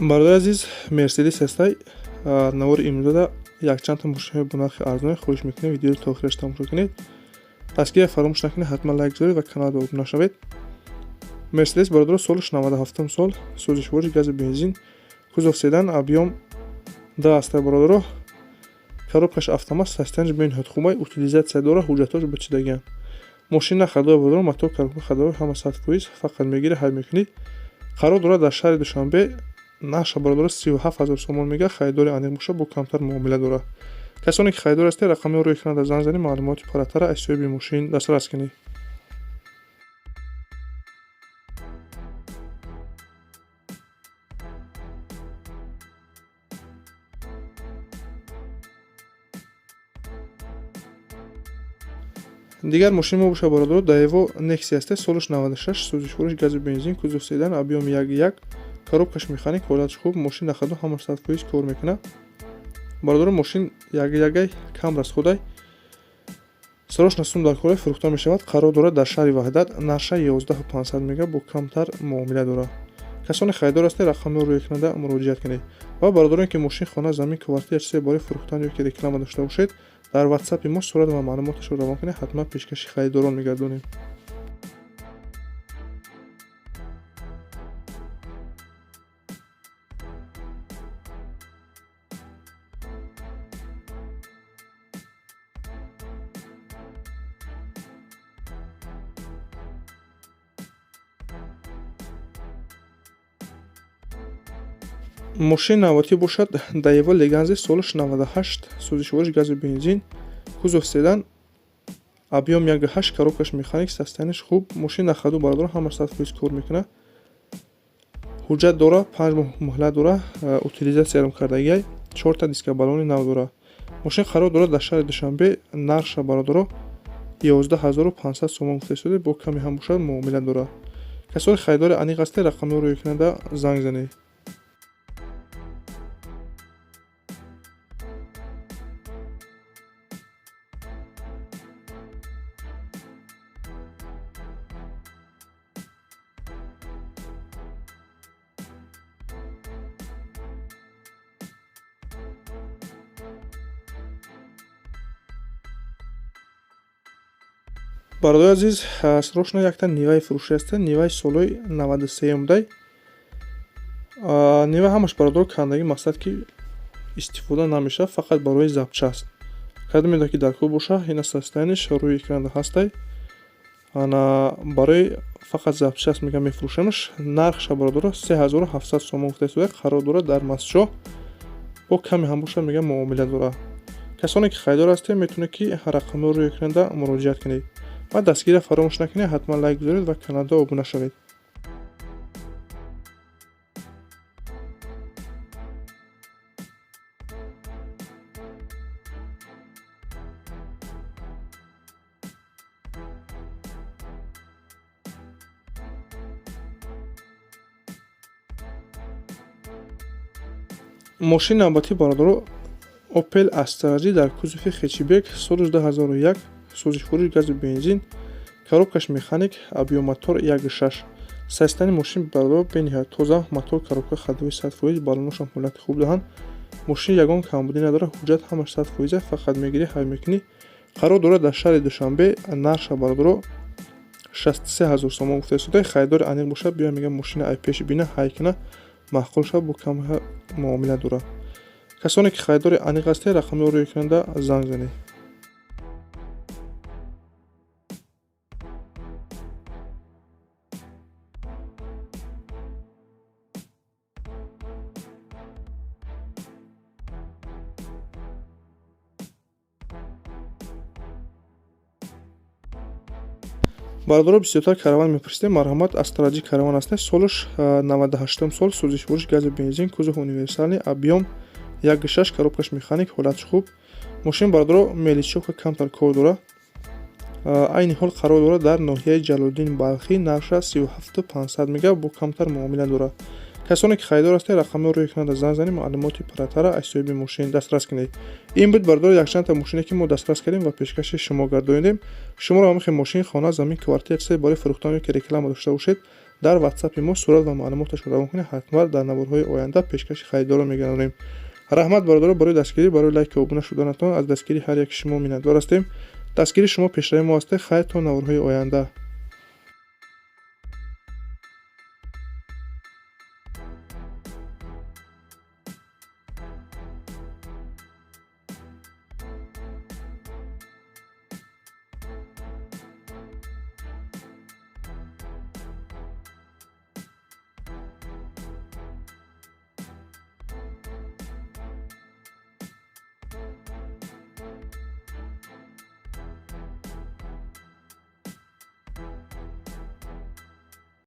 Бародари азиз, Мерседес ҳастай. Навори имрӯзада якчанд та мошинҳои бо нархи арзон хоҳиш мекунем видеои то охираш тамошо кунед. Дастгирия фаромӯш накунед, ҳатман лайк гузоред ва каналро обуна шавед. Мерседес бародаро солаш 97 сол, сӯзишвори гази бензин, кузов седан, объем 10 аста бародаро. Коробкаш автомат, состояние бинҳоят хуб, утилизация дора, ҳуҷҷатош бачидагиан. Мошина хадои бародаро, мотор коробка хадои ҳама 100%, фақат мегире ҳал мекунед. Қарор дорад дар шаҳри Душанбе. Наша бародаро 37000 сомон мега, харидори аниқ боша бо камтар муомила дорад. Касоне ки харидор ҳастед, рақами рӯи экран дар занг занед, маълумоти парраттара аз соҳиби мошин дастрас кунед. Дигар мошини мо боша бародаро Daewoo Nexia аст, солаш 96, сӯзишвориш гази бензин, кузов седан, объем 1.1, коробкаш механик, ҳолатш хуб, мошин ҳахдо ҳама 100% кор мекунад. Бародаро мошин 1.1 кам расходай. Сарош насум дар корай фурӯхта мешавад. Қарор дорад дар шаҳри Ваҳдат, наша 11500 мега бо камтар муомила дорад. Касоне харидор ҳастед, рақами рӯи экран муроҷиат кунед. Ва бародароне ки мошин хона, замин, квартира чизе бораи фурӯхтан ё ки реклама дошта бошед, дар WhatsApp мо сурат ва маълумоташро равон кунед, ҳатман пешкаши харидорон мегардонем. Мошин навбатӣ бошад Daewoo Leganzi, солаш 98, сӯзишвориш гази бензин, кузов седан, объем 1.8, коробкаш механик, состоянияш хуб, мошин ҳахдо бародаро ҳама 100% кор мекунад. Ҳуҷҷат дора, 5 моҳ муҳлат дора, утилизациярам кардагиай, 4 та диска балони нав дора. Мошин қарор дорад дар шаҳри Душанбе, нарша бародаро 11500 сомон гуфта шуд, бо каме ҳам бошад муомила дорад. Касони харидори аниқ ҳастед, рақами рӯи экран занг занед. Бародари азиз, срочно якта ниваи фурӯшӣ аст, ниваи солҳои 93 дай. Нива ҳамаш бародаро кандаги мақсад ки истифода намешавад, фақат барои забча аст. Карда медоҳад ки дар кӯ боша, ина состоянияш рӯи экран ҳастай. Ана барои фақат забча аст мегам мефурӯшамаш. Нархша бародаро 3700 сомон гуфта шуда, қарор дорад дар Мастчоҳ, бо каме ҳам боша мегам муомила дорад. Касоне ки харидор ҳастед, метавонед ки рақами рӯи экран муроҷиат кунед. ва дастгирия фаромӯш накунед, ҳатман лайк гузоред ва каналро обуна шавед. мошин навбатӣ бародаро Opel Astra G дар кузови хетчбек, солаш 2001, сӯзишвориш гази бензин, коробкаш механик, объем мотор 1.6. Состояние мошин бародаро бениҳоят тоза, мотор коробка хадои 100%, балоношам ҳолати хуб доранд. Мошин ягон камбудӣ надорад, ҳуҷҷат ҳамаш 100%, фақат мегирӣ ҳал мекунӣ. қарор дорад дар шаҳри Душанбе, нарша бародаро 63000 сомон гуфта шуда, харидори аниқ бошад, биё мегам мошина ай пеш бина, ҳай куна, маъқул шавад, бо кам муомила дорад. касоне ки харидори аниқ ҳастед, рақами рӯи экран занг занед. бародаро бисёртар караван мепурсидем. Марҳамат, Astra G караван аст, солаш 98 сол, сӯзишвориш гази бензин, кузов универсални, объем 1.6, коробкаш механик, ҳолатш хуб. мошин бародаро меличёвка камтар кор дорад. айни ҳол қарор дорад дар ноҳияи Ҷалолиддин Балхӣ, нарша 37500 мега бо камтар муомила дорад. касоне ки харидор ҳастед, рақами рӯи экран занг занед, маълумоти парраттара аз соҳиби мошин дастрас кунед. ин буд бародаро якчанд мошине ки мо дастрас кардем ва пешкаши шумо гардонидем. шуморо омехи мошин, хона, замин, квартира чизе бораи фурӯхтан ё ки реклама дошта бошед, дар WhatsApp-и мо сурат ва маълумоташро равон кунед. ҳатман дар наворҳои оянда пешкаши харидорро мегардонем. раҳмат бародаро барои дастгирӣ, барои лайк ва обуна шуданатон. аз дастгири ҳар яки шумо миннатдор ҳастем. дастгири шумо пешрави мо ҳастед. хайр то наворҳои оянда.